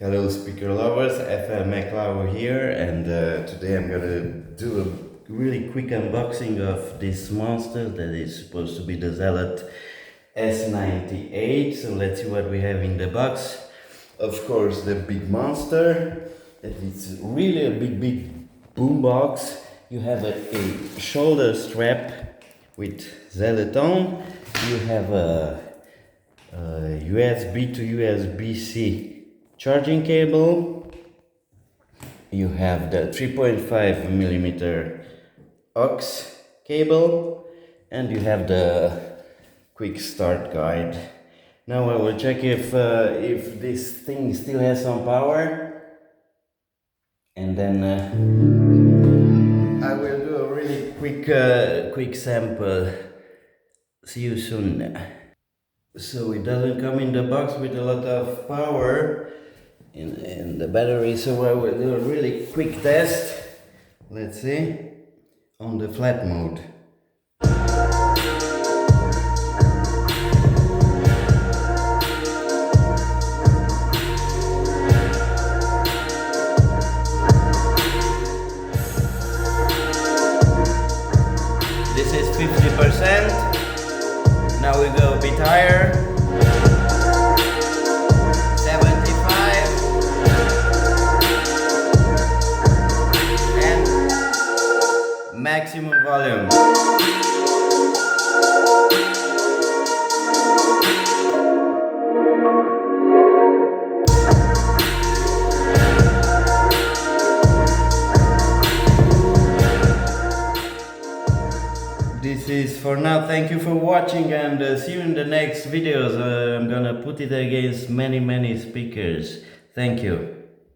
Hello speaker lovers, FM McLauer here, and today I'm gonna do a really quick unboxing of this monster that is supposed to be the Zealot s98. So let's see what we have in the box. Of course, the big monster, that is really a big boombox. You have a shoulder strap with Zealot on. You have a USB to USB-C charging cable. You have the 3.5 millimeter aux cable, and you have the quick start guide. Now I will check if this thing still has some power, and then I will do a really quick sample. See you soon. So it doesn't come in the box with a lot of power in the battery, so I will do a really quick test. Let's see, on the flat mode. This is 50%. Now we go a bit higher. 75. And maximum volume. This is for now. Thank you for watching, and see you in the next videos. I'm gonna put it against many speakers. Thank you.